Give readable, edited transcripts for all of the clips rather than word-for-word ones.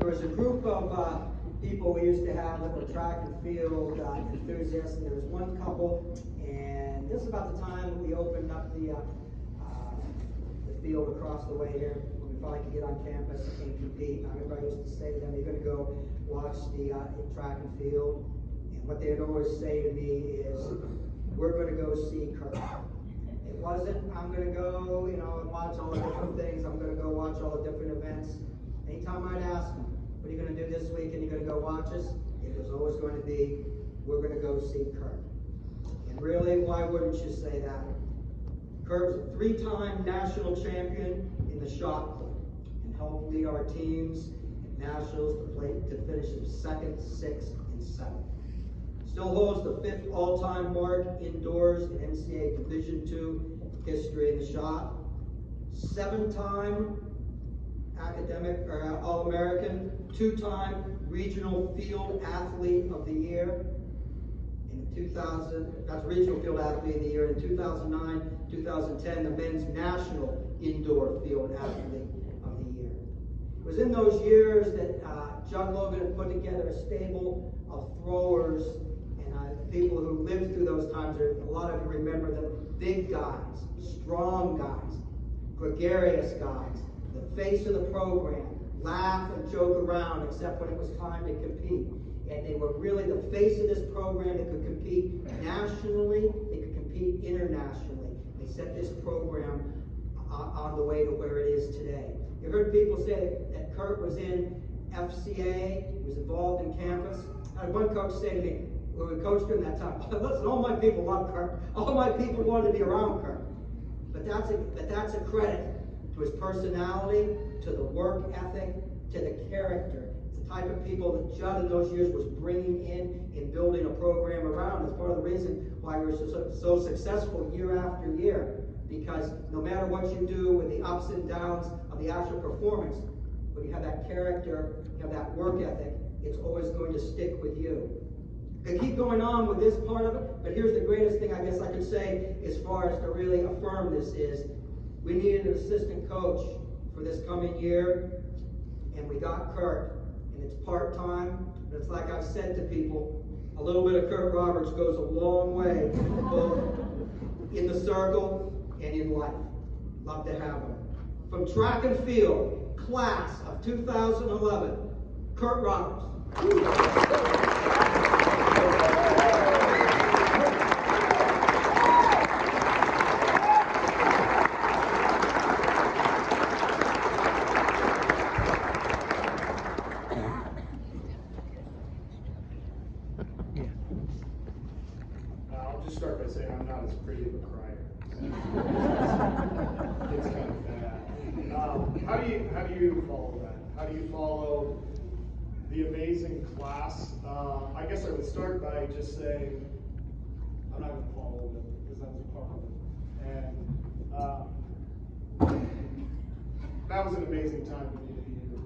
There was a group of people we used to have that were track and field enthusiasts, and there was one couple, and this is about the time that we opened up the field across the way here, when we finally could get on campus and compete. I remember I used to say to them, you're going to go watch the track and field, and what they'd always say to me is, we're going to go see Kurt. It wasn't, I'm going to go, and watch all the different things, I'm going to go watch all the different events. Anytime I'd ask them, what are you going to do this week, and you're going to go watch us? It was always going to be, we're going to go see Kurt. And really, why wouldn't you say that? Kurt was a 3-time national champion in the shot put and helped lead our teams at nationals to finish in 2nd, 6th, and 7th. Still holds the 5th all-time mark indoors in NCAA Division II history in the shot. 7-time academic or All-American, 2-time regional field athlete of the year. In 2000, that's regional field athlete of the year. In 2009, 2010, the men's national indoor field athlete of the year. It was in those years that John Logan had put together a stable of throwers, and people who lived through those times, a lot of you remember them, big guys, strong guys, gregarious guys, the face of the program, laugh and joke around except when it was time to compete. And they were really the face of this program. They could compete nationally, they could compete internationally. They set this program on the way to where it is today. You heard people say that Kurt was in FCA, was involved in campus. I had one coach say to me, when we coached during that time, listen, all my people love Kurt. All my people wanted to be around Kurt. But that's a credit to his personality, to the work ethic, to the character. It's the type of people that Judd in those years was bringing in building a program around. It's part of the reason why we were so successful year after year, because no matter what you do with the ups and downs of the actual performance, when you have that character, you have that work ethic, it's always going to stick with you. I keep going on with this part of it, but here's the greatest thing I guess I could say as far as to really affirm this is, we needed an assistant coach for this coming year, and we got Kurt, and it's part-time, but it's like I've said to people, a little bit of Kurt Roberts goes a long way, both in the circle and in life. Love to have him. From track and field, class of 2011, Kurt Roberts. I'll just start by saying I'm not as pretty of a crier. It's kind of bad. How do you follow that? How do you follow the amazing class? I guess I would start by just saying I'm not going to follow them because that's a part of it. And that was an amazing time for me to be here.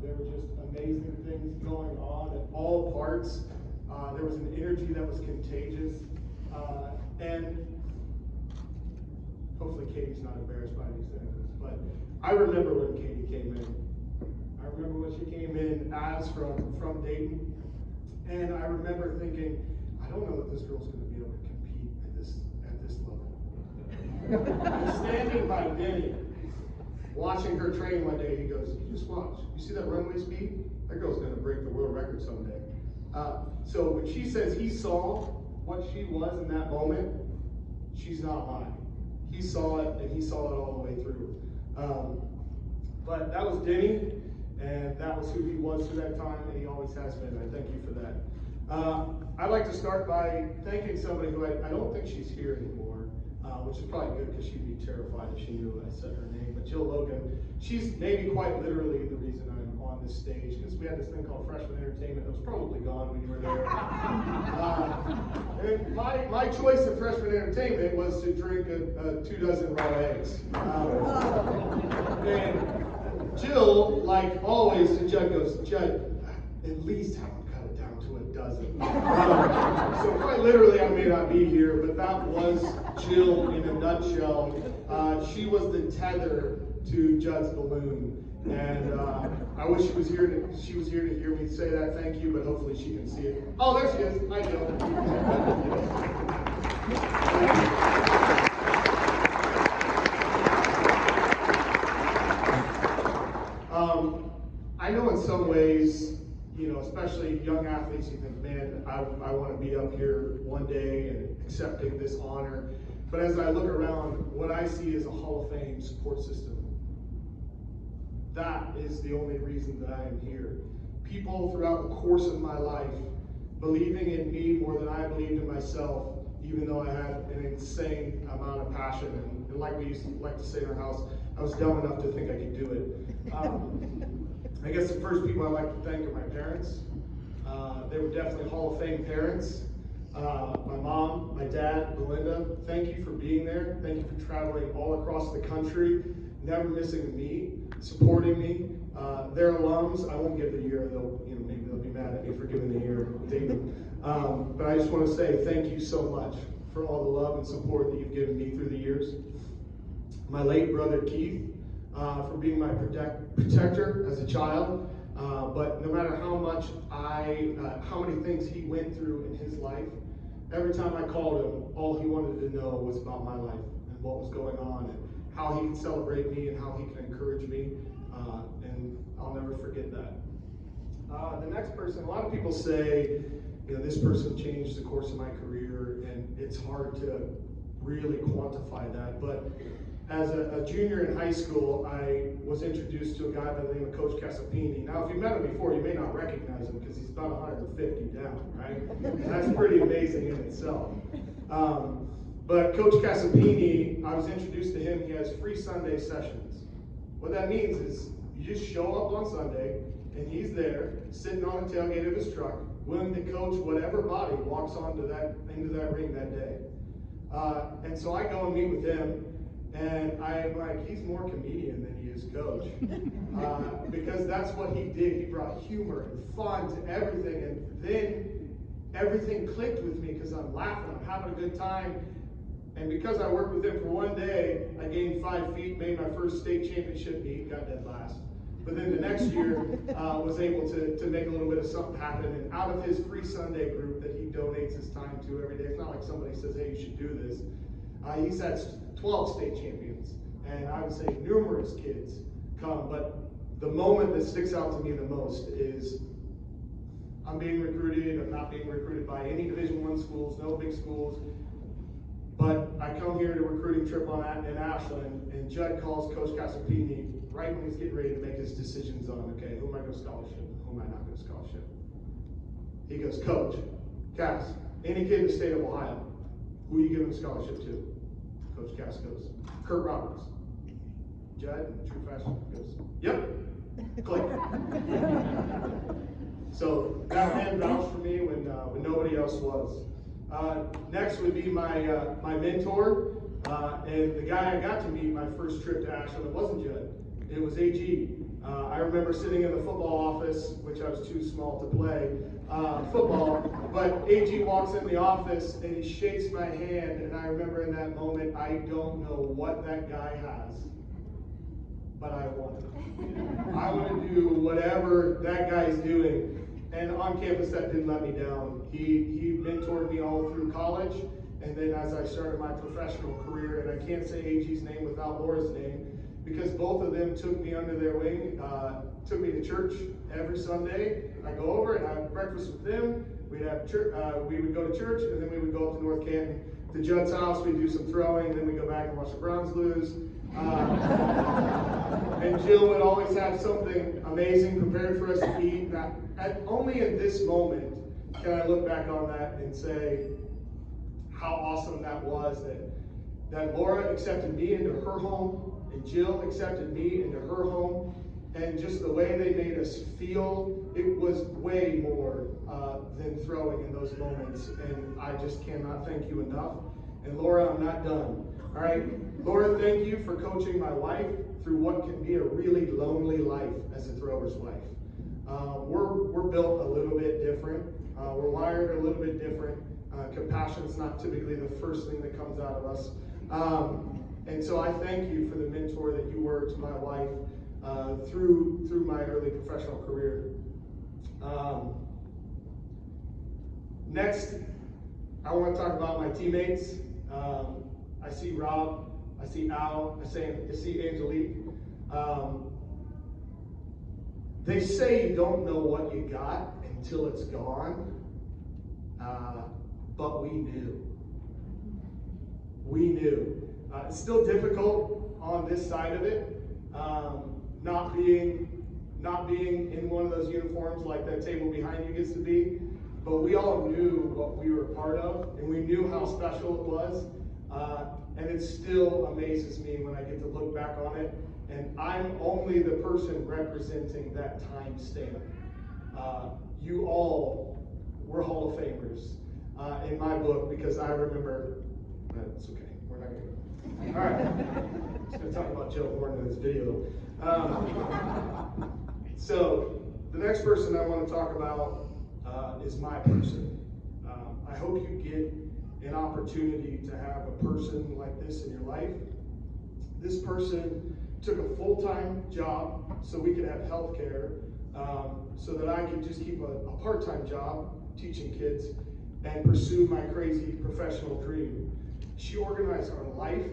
There were just amazing things going on at all parts. There was an energy that was contagious. And hopefully Katie's not embarrassed by me saying this, but I remember when Katie came in. I remember when she came in as from Dayton. And I remember thinking, I don't know if this girl's going to be able to compete at this level. I'm standing by Denny, watching her train one day. He goes, you just watch. You see that runway speed? That girl's going to break the world record someday. So when she says he saw what she was in that moment, she's not lying. He saw it, and he saw it all the way through. But that was Denny, and that was who he was through that time, and he always has been. I thank you for that. I'd like to start by thanking somebody who I don't think she's here anymore, which is probably good because she'd be terrified if she knew I said her name. But Jill Logan, she's maybe quite literally the reason I'm on this stage, because we had this thing called freshman entertainment that was probably gone when you were there. And my choice of freshman entertainment was to drink 24 raw eggs. And Jill, like always, to Judd goes, Judd, at least have them cut it down to a dozen. So quite literally, I may not be here, but that was Jill in a nutshell. She was the tether to Judd's balloon. And I I wish she was here to hear me say that thank you, but hopefully she can see it. Oh, there she is. Hi, Jill. I know in some ways, especially young athletes, you think, man, I want to be up here one day and accepting this honor. But as I look around, what I see is a Hall of Fame support system. That is the only reason that I am here. People throughout the course of my life believing in me more than I believed in myself, even though I had an insane amount of passion. And like we used to like to say in our house, I was dumb enough to think I could do it. I guess the first people I'd like to thank are my parents. They were definitely Hall of Fame parents. My mom, my dad, Belinda, thank you for being there. Thank you for traveling all across the country, never missing a meet, supporting me. They're alums. I won't give the year, maybe they'll be mad at me for giving the year Dayton. But I just want to say thank you so much for all the love and support that you've given me through the years. My late brother Keith, for being my protector as a child. But no matter how many things he went through in his life, every time I called him, all he wanted to know was about my life and what was going on and how he could celebrate me and how he could encourage me. And I'll never forget that. The next person, a lot of people say, this person changed the course of my career, and it's hard to really quantify that. But as a junior in high school, I was introduced to a guy by the name of Coach Casapini. Now, if you've met him before, you may not recognize him because he's about 150 down, right? And that's pretty amazing in itself. But Coach Casapini, I was introduced to him. He has free Sunday sessions. What that means is you just show up on Sunday, and he's there, sitting on the tailgate of his truck, willing to coach whatever body walks into that ring that day. And so I go and meet with him. And I'm like, he's more comedian than he is coach. Because that's what he did. He brought humor and fun to everything. And then everything clicked with me because I'm laughing, I'm having a good time. And because I worked with him for one day, I gained 5 feet, made my first state championship meet, got dead last. But then the next year, was able to make a little bit of something happen. And out of his free Sunday group that he donates his time to every day, it's not like somebody says, hey, you should do this. He's had 12 state champions, and I would say numerous kids come, but the moment that sticks out to me the most is I'm being recruited. I'm not being recruited by any Division I schools, no big schools, but I come here to a recruiting trip in Ashland, and Judd calls Coach Casapini right when he's getting ready to make his decisions on, okay, who am I going to scholarship, who am I not going to scholarship? He goes, Coach, Cass, any kid in the state of Ohio, who are you giving a scholarship to? Coach Cass goes, Kurt Roberts. Judd, in true fashion, goes, yep, click. So that man vouched for me when nobody else was. Next would be my mentor, and the guy I got to meet my first trip to Ashland. It wasn't Judd, it was AG. I remember sitting in the football office, which I was too small to play football, but AG walks in the office and he shakes my hand, and I remember in that moment, I don't know what that guy has, but I want it. I want to do whatever that guy's doing. And on campus, that didn't let me down. He mentored me all through college, and then as I started my professional career, and I can't say AG's name without Laura's name, because both of them took me under their wing, took me to church every Sunday. I go over and have breakfast with them. We would go to church, and then we would go up to North Canton to Judd's house. We'd do some throwing, and then we'd go back and watch the Browns lose. And Jill would always have something amazing prepared for us to eat. Only in this moment can I look back on that and say how awesome that was, that Laura accepted me into her home, and Jill accepted me into her home, and just the way they made us feel, it was way more than throwing in those moments, and I just cannot thank you enough. And Laura, I'm not done. All right, Laura, thank you for coaching my wife through what can be a really lonely life as a thrower's wife. We're built a little bit different. We're wired a little bit different. Compassion's not typically the first thing that comes out of us. And so I thank you for the mentor that you were to my wife. through my early professional career. Next, I want to talk about my teammates. I see Rob, I see Al, I see Angelique. They say you don't know what you got until it's gone, but we knew. We knew. It's still difficult on this side of it, not being in one of those uniforms like that table behind you gets to be, but we all knew what we were a part of, and we knew how special it was, and it still amazes me when I get to look back on it, and I'm only the person representing that time stamp. You all were Hall of Famers in my book, because I remember. That's okay. We're not going to. All right. I'm just going to talk about Joe Horn in this video. So the next person I want to talk about is my person. I hope you get an opportunity to have a person like this in your life. This person took a full-time job so we could have health care, so that I could just keep a part-time job teaching kids and pursue my crazy professional dream. She organized our life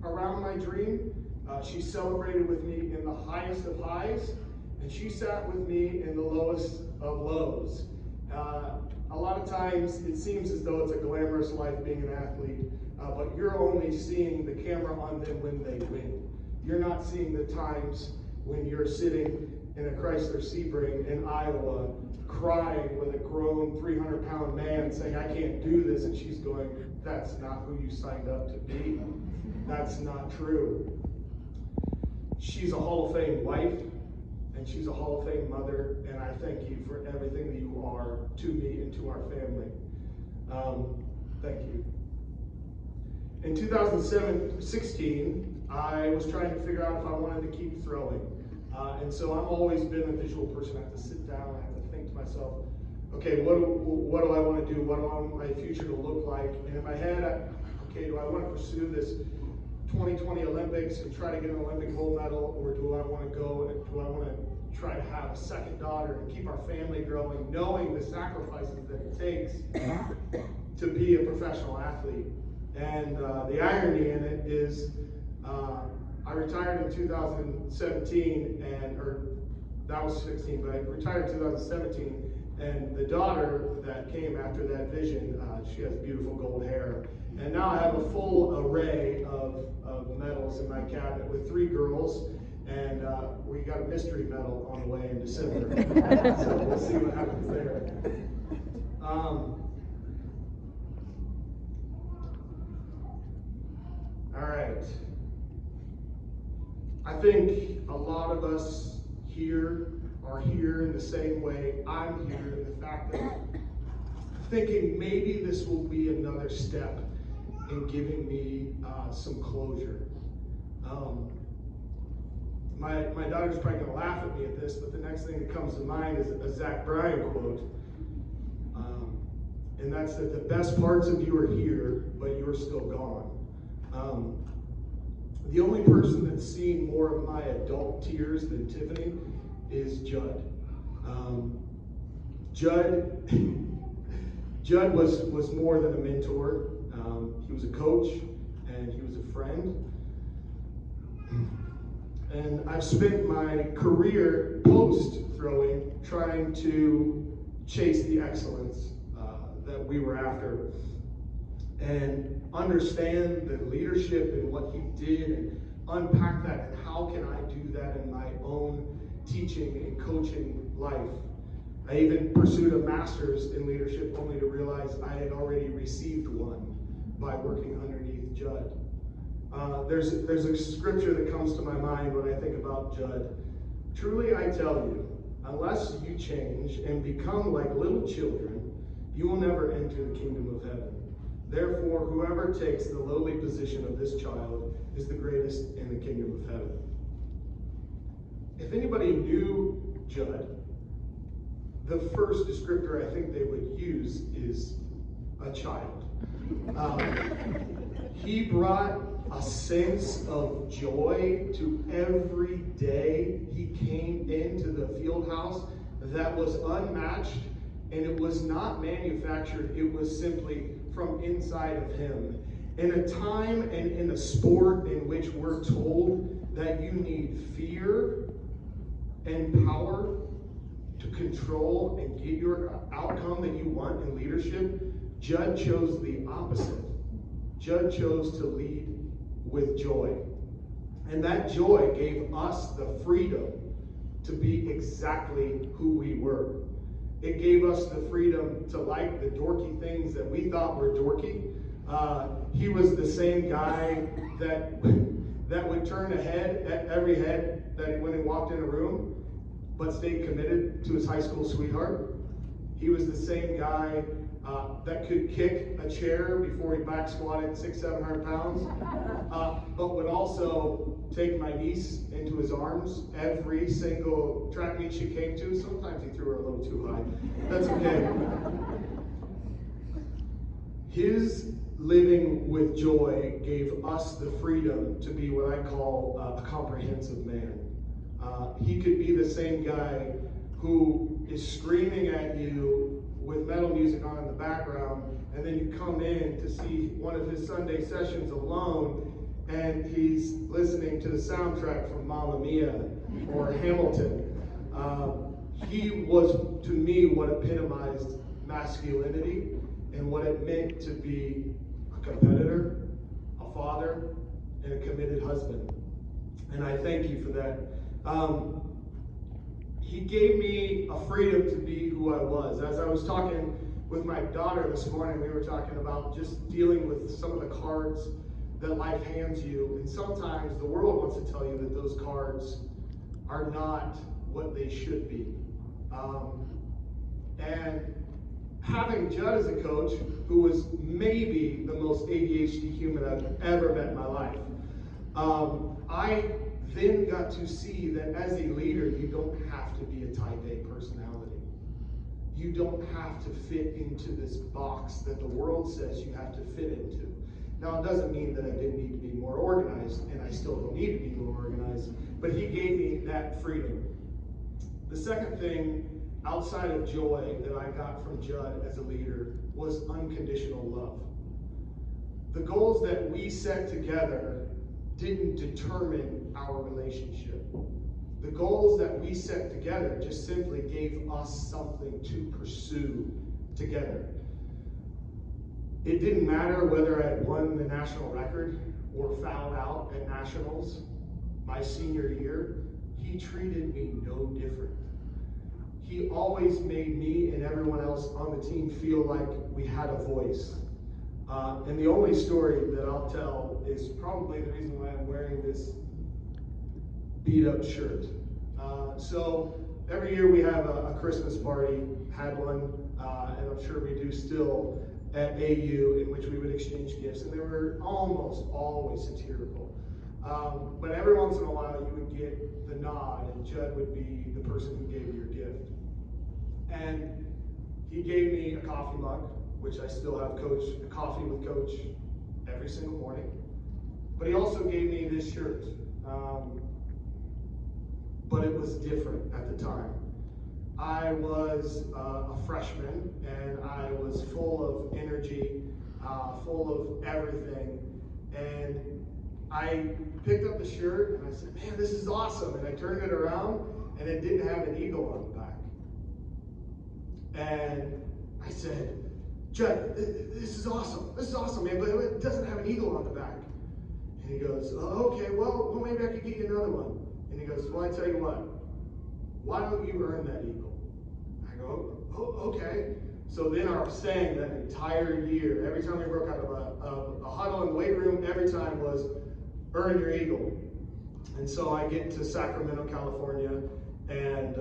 around my dream. She celebrated with me in the highest of highs, and she sat with me in the lowest of lows. A lot of times it seems as though it's a glamorous life being an athlete, but you're only seeing the camera on them when they win. You're not seeing the times when you're sitting in a Chrysler Sebring in Iowa crying with a grown 300-pound man saying, I can't do this, and she's going, that's not who you signed up to be. That's not true. She's a Hall of Fame wife, and she's a Hall of Fame mother, and I thank you for everything that you are to me and to our family. Thank you. In 2016, I was trying to figure out if I wanted to keep throwing. And so I've always been a visual person. I have to sit down, I have to think to myself, okay, what do I want to do? What do I want my future to look like? And in my head, okay, do I want to pursue this 2020 Olympics and try to get an Olympic gold medal, or do I want to go and do I want to try to have a second daughter and keep our family growing, knowing the sacrifices that it takes to be a professional athlete? And the irony in it is, I retired in 2017, or that was 16, but I retired in 2017, and the daughter that came after that vision, she has beautiful gold hair. And now I have a full array of medals in my cabinet with 3 girls, and we got a mystery medal on the way in December. So we'll see what happens there. All right. I think a lot of us here are here in the same way I'm here, in the fact that thinking maybe this will be another step in giving me some closure. My daughter's probably going to laugh at me at this, but the next thing that comes to mind is a Zach Bryan quote. And that's that the best parts of you are here, but you're still gone. The only person that's seen more of my adult tears than Tiffany is Judd. Judd was more than a mentor. He was a coach, and he was a friend. And I've spent my career post-throwing trying to chase the excellence that we were after, and understand the leadership and what he did, and unpack that, and how can I do that in my own teaching and coaching life. I even pursued a master's in leadership only to realize I had already received one by working underneath Judd. There's a scripture that comes to my mind when I think about Judd. Truly I tell you, unless you change and become like little children, you will never enter the kingdom of heaven. Therefore, whoever takes the lowly position of this child is the greatest in the kingdom of heaven. If anybody knew Judd, the first descriptor I think they would use is a child. He brought a sense of joy to every day he came into the field house that was unmatched, and it was not manufactured, it was simply from inside of him. In a time and in a sport in which we're told that you need fear and power to control and get your outcome that you want in leadership, Judd chose the opposite. Judd chose to lead with joy. And that joy gave us the freedom to be exactly who we were. It gave us the freedom to like the dorky things that we thought were dorky. He was the same guy that would turn a head at every head that when he walked in a room, but stayed committed to his high school sweetheart. He was the same guy that could kick a chair before he back squatted 600-700 pounds, but would also take my niece into his arms every single track meet she came to. Sometimes he threw her a little too high. That's okay. His living with joy gave us the freedom to be what I call a comprehensive man. He could be the same guy who is screaming at you with metal music on in the background, and then you come in to see one of his Sunday sessions alone, and he's listening to the soundtrack from Mamma Mia or Hamilton. He was, to me, what epitomized masculinity and what it meant to be a competitor, a father, and a committed husband. And I thank you for that. He gave me a freedom to be who I was. As I was talking with my daughter this morning, we were talking about just dealing with some of the cards that life hands you. And sometimes the world wants to tell you that those cards are not what they should be. And having Judd as a coach, who was maybe the most ADHD human I've ever met in my life, I then got to see that as a leader, you don't have to be a type A personality. You don't have to fit into this box that the world says you have to fit into. Now, it doesn't mean that I didn't need to be more organized, and I still don't need to be more organized, but he gave me that freedom. The second thing outside of joy that I got from Judd as a leader was unconditional love. The goals that we set together didn't determine our relationship. The goals that we set together just simply gave us something to pursue together. It didn't matter whether I won the national record or fouled out at nationals my senior year. He treated me no different. He always made me and everyone else on the team feel like we had a voice. And the only story that I'll tell is probably the reason why I'm wearing this beat up shirt. So every year we have a Christmas party, had one, and I'm sure we do still at AU, in which we would exchange gifts, and they were almost always satirical. But every once in a while you would get the nod, and Judd would be the person who gave you your gift. And he gave me a coffee mug, which I still have coffee with Coach every single morning. But he also gave me this shirt. But it was different at the time. I was a freshman, and I was full of energy, full of everything. And I picked up the shirt, and I said, man, this is awesome. And I turned it around, and it didn't have an eagle on the back. And I said, Judd, this is awesome. This is awesome, man, but it doesn't have an eagle on the back. And he goes, oh, okay, well, maybe I could get you another one. And he goes, well, I tell you what, why don't you earn that eagle? I go, oh, okay. So then our saying that entire year, every time we broke out of a huddle in the weight room, every time was, earn your eagle. And so I get to Sacramento, California, and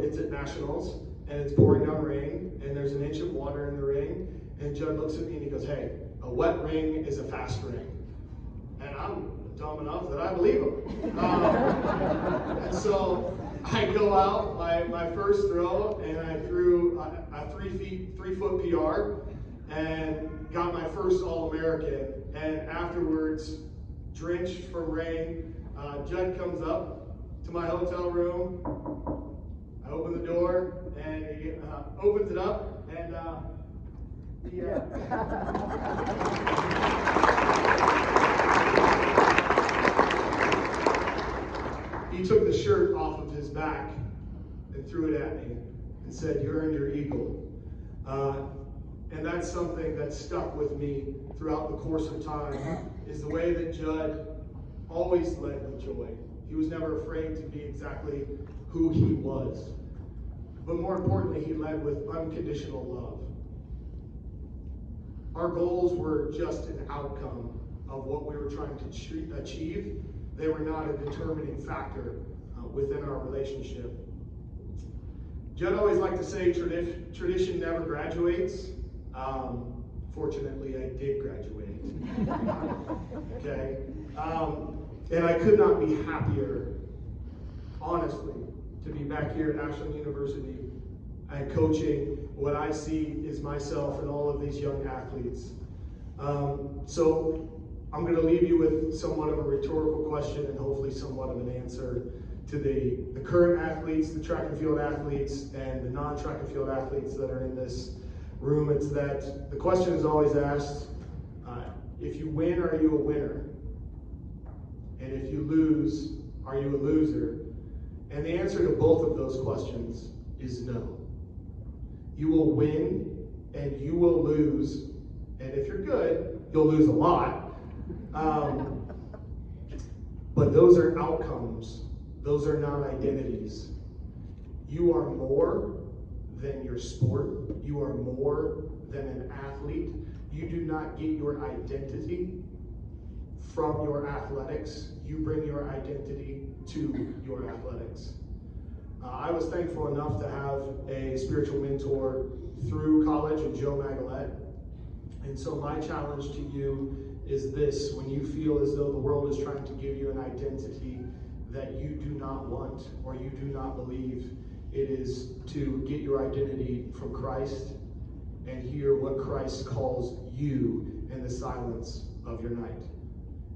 it's at Nationals, and it's pouring down rain, and there's an inch of water in the ring, and Judd looks at me and he goes, hey, a wet ring is a fast ring. And I'm dumb enough that I believe him. And so I go out my first throw, and I threw a 3 foot PR, and got my first All-American. And afterwards, drenched from rain, Judd comes up to my hotel room. I open the door, and he opens it up, and he took the shirt off of his back and threw it at me and said, "You earned your eagle." And that's something that stuck with me throughout the course of time, is the way that Judd always led with joy. He was never afraid to be exactly who he was. But more importantly, he led with unconditional love. Our goals were just an outcome of what we were trying to achieve. They were not a determining factor within our relationship. Judd always liked to say tradition never graduates. Fortunately, I did graduate. Okay? And I could not be happier, honestly, to be back here at Ashland University and coaching what I see is myself and all of these young athletes. So I'm going to leave you with somewhat of a rhetorical question and hopefully somewhat of an answer to the current athletes, the track and field athletes, and the non-track and field athletes that are in this room. It's that the question is always asked, if you win, are you a winner? And if you lose, are you a loser? And the answer to both of those questions is no. You will win and you will lose, and if you're good, you'll lose a lot. But those are outcomes. Those are not identities. You are more than your sport. You are more than an athlete. You do not get your identity from your athletics. You bring your identity to your athletics. I was thankful enough to have a spiritual mentor through college in Joe Magalette. And so my challenge to you is this: when you feel as though the world is trying to give you an identity that you do not want or you do not believe, it is to get your identity from Christ and hear what Christ calls you in the silence of your night.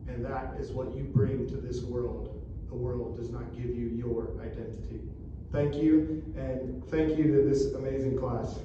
And that is what you bring to this world. The world does not give you your identity. Thank you, and thank you to this amazing class.